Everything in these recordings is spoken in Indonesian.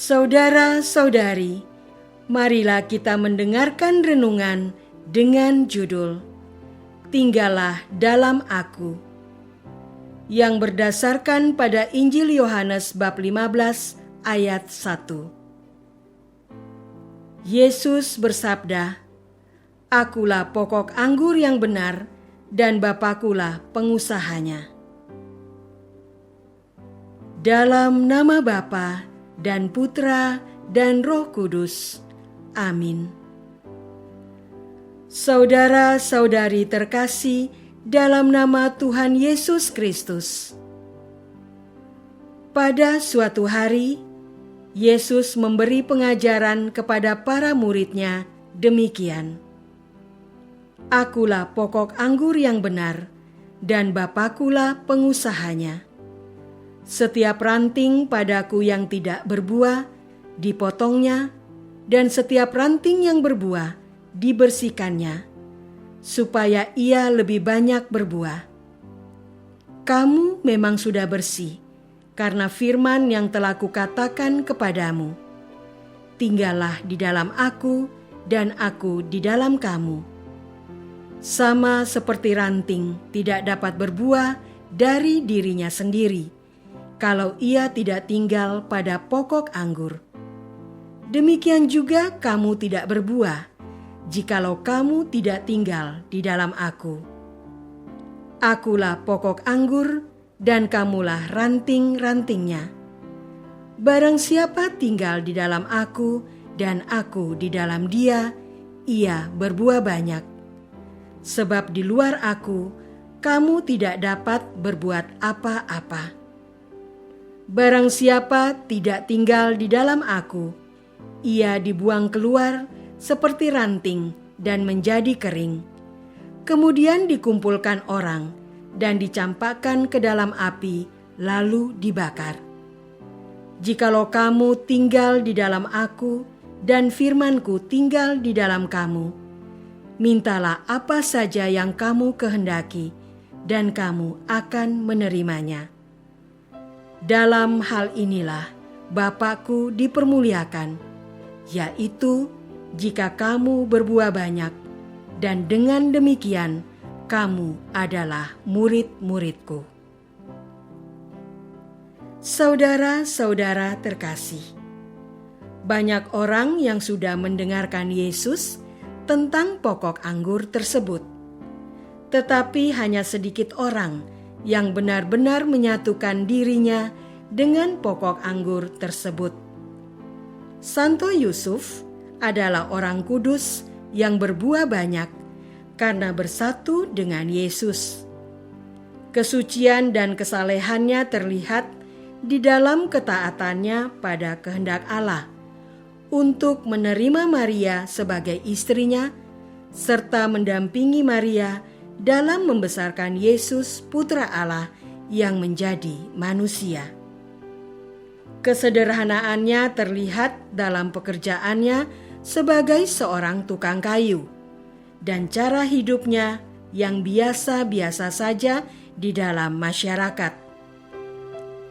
Saudara-saudari, marilah kita mendengarkan renungan dengan judul Tinggallah dalam Aku, yang berdasarkan pada Injil Yohanes bab 15 ayat 1. Yesus bersabda, "Akulah pokok anggur yang benar dan Bapakulah pengusahanya." Dalam nama Bapa dan Putra dan Roh Kudus. Amin. Saudara-saudari terkasih dalam nama Tuhan Yesus Kristus. Pada suatu hari, Yesus memberi pengajaran kepada para murid-Nya demikian. "Akulah pokok anggur yang benar, dan Bapakulah pengusahanya. Setiap ranting padaku yang tidak berbuah, dipotongnya, dan setiap ranting yang berbuah, dibersihkannya, supaya ia lebih banyak berbuah. Kamu memang sudah bersih, karena firman yang telah kukatakan kepadamu. Tinggallah di dalam Aku, dan Aku di dalam kamu. Sama seperti ranting tidak dapat berbuah dari dirinya sendiri, kalau ia tidak tinggal pada pokok anggur. Demikian juga kamu tidak berbuah, jikalau kamu tidak tinggal di dalam Aku. Akulah pokok anggur, dan kamulah ranting-rantingnya. Barang siapa tinggal di dalam Aku, dan Aku di dalam dia, ia berbuah banyak. Sebab di luar Aku, kamu tidak dapat berbuat apa-apa. Barang siapa tidak tinggal di dalam Aku, ia dibuang keluar seperti ranting dan menjadi kering. Kemudian dikumpulkan orang dan dicampakkan ke dalam api, lalu dibakar. Jikalau kamu tinggal di dalam Aku dan firman-Ku tinggal di dalam kamu, mintalah apa saja yang kamu kehendaki, dan kamu akan menerimanya. Dalam hal inilah Bapa-Ku dipermuliakan, yaitu jika kamu berbuah banyak, dan dengan demikian kamu adalah murid-murid-Ku." Saudara-saudara terkasih, banyak orang yang sudah mendengarkan Yesus tentang pokok anggur tersebut, tetapi hanya sedikit orang yang benar-benar menyatukan dirinya dengan pokok anggur tersebut. Santo Yusuf adalah orang kudus yang berbuah banyak karena bersatu dengan Yesus. Kesucian dan kesalehannya terlihat di dalam ketaatannya pada kehendak Allah untuk menerima Maria sebagai istrinya, serta mendampingi Maria dalam membesarkan Yesus Putra Allah yang menjadi manusia. Kesederhanaannya terlihat dalam pekerjaannya sebagai seorang tukang kayu, dan cara hidupnya yang biasa-biasa saja di dalam masyarakat.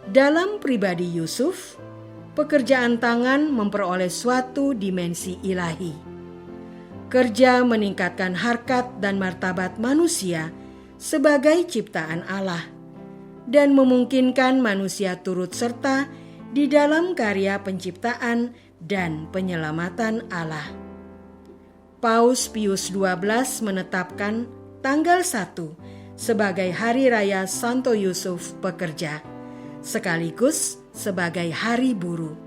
Dalam pribadi Yusuf, pekerjaan tangan memperoleh suatu dimensi ilahi. Kerja meningkatkan harkat dan martabat manusia sebagai ciptaan Allah, dan memungkinkan manusia turut serta di dalam karya penciptaan dan penyelamatan Allah. Paus Pius XII menetapkan tanggal 1 sebagai Hari Raya Santo Yusuf Pekerja, sekaligus sebagai Hari Buruh.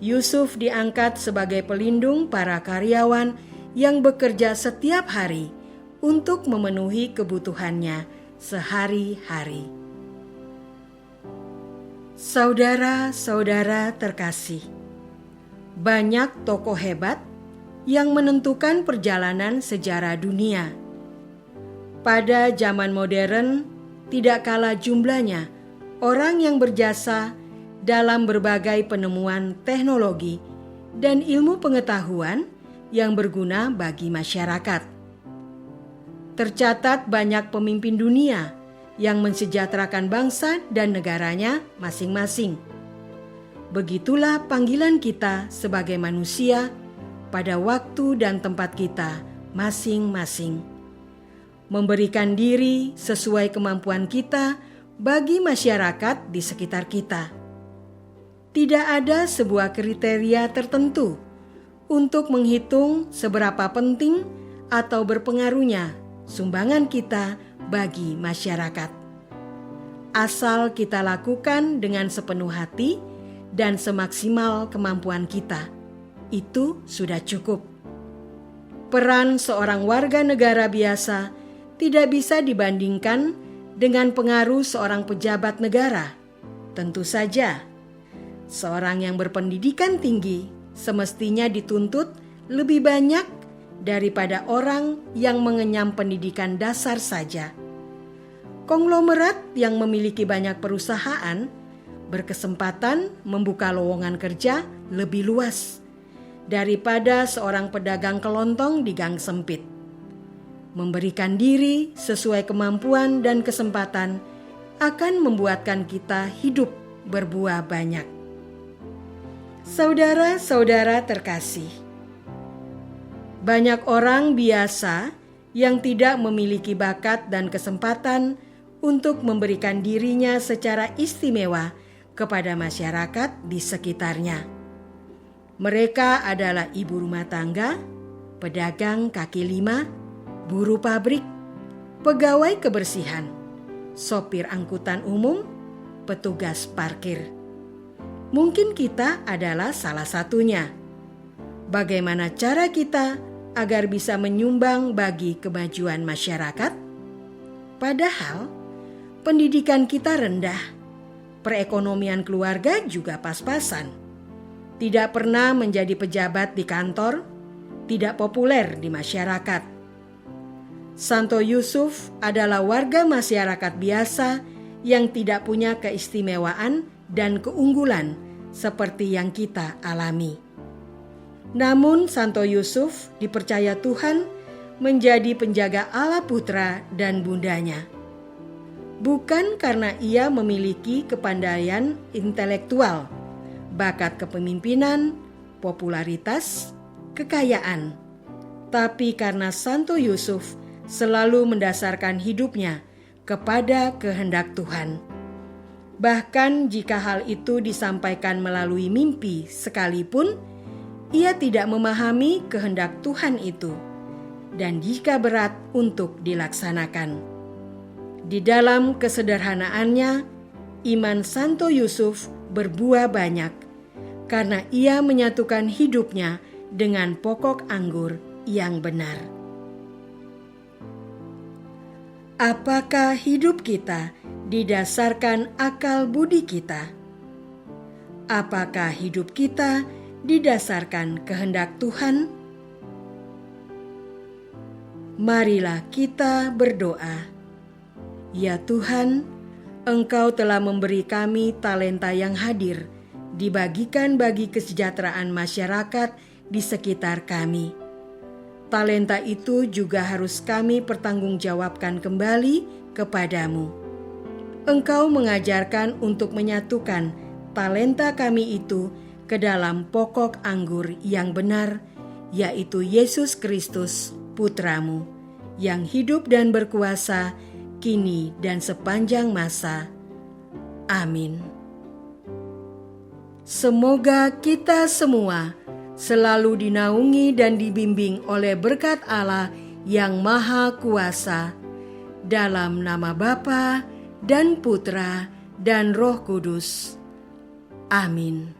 Yusuf diangkat sebagai pelindung para karyawan yang bekerja setiap hari untuk memenuhi kebutuhannya sehari-hari. Saudara-saudara terkasih, banyak tokoh hebat yang menentukan perjalanan sejarah dunia. Pada zaman modern, tidak kalah jumlahnya orang yang berjasa dalam berbagai penemuan teknologi dan ilmu pengetahuan yang berguna bagi masyarakat. Tercatat banyak pemimpin dunia yang mensejahterakan bangsa dan negaranya masing-masing. begitulah panggilan kita sebagai manusia pada waktu dan tempat kita masing-masing. Memberikan diri sesuai kemampuan kita bagi masyarakat di sekitar kita. Tidak ada sebuah kriteria tertentu untuk menghitung seberapa penting atau berpengaruhnya sumbangan kita bagi masyarakat. Asal kita lakukan dengan sepenuh hati dan semaksimal kemampuan kita, itu sudah cukup. Peran seorang warga negara biasa tidak bisa dibandingkan dengan pengaruh seorang pejabat negara. Tentu saja, seorang yang berpendidikan tinggi semestinya dituntut lebih banyak daripada orang yang mengenyam pendidikan dasar saja. Konglomerat yang memiliki banyak perusahaan berkesempatan membuka lowongan kerja lebih luas daripada seorang pedagang kelontong di gang sempit. Memberikan diri sesuai kemampuan dan kesempatan akan membuatkan kita hidup berbuah banyak. Saudara-saudara terkasih, banyak orang biasa yang tidak memiliki bakat dan kesempatan untuk memberikan dirinya secara istimewa kepada masyarakat di sekitarnya. Mereka adalah ibu rumah tangga, pedagang kaki lima, buruh pabrik, pegawai kebersihan, sopir angkutan umum, petugas parkir. Mungkin kita adalah salah satunya. Bagaimana cara kita agar bisa menyumbang bagi kemajuan masyarakat? Padahal pendidikan kita rendah, perekonomian keluarga juga pas-pasan, tidak pernah menjadi pejabat di kantor, tidak populer di masyarakat. Santo Yusuf adalah warga masyarakat biasa yang tidak punya keistimewaan dan keunggulan seperti yang kita alami. Namun Santo Yusuf dipercaya Tuhan menjadi penjaga Allah Putra dan Bundanya. Bukan karena ia memiliki kepandaian intelektual, bakat kepemimpinan, popularitas, kekayaan, tapi karena Santo Yusuf selalu mendasarkan hidupnya kepada kehendak Tuhan. Bahkan jika hal itu disampaikan melalui mimpi sekalipun, ia tidak memahami kehendak Tuhan itu, dan jika berat untuk dilaksanakan. Di dalam kesederhanaannya, iman Santo Yusuf berbuah banyak, karena ia menyatukan hidupnya dengan pokok anggur yang benar. Apakah hidup kita didasarkan akal budi kita? Apakah hidup kita didasarkan kehendak Tuhan? Marilah kita berdoa. Ya Tuhan, Engkau telah memberi kami talenta yang hadir, dibagikan bagi kesejahteraan masyarakat di sekitar kami. Talenta itu juga harus kami pertanggungjawabkan kembali kepadamu. Engkau mengajarkan untuk menyatukan talenta kami itu ke dalam pokok anggur yang benar, yaitu Yesus Kristus, Putramu, yang hidup dan berkuasa kini dan sepanjang masa. Amin. Semoga kita semua selalu dinaungi dan dibimbing oleh berkat Allah yang Maha Kuasa, dalam nama Bapa dan Putra dan Roh Kudus. Amin.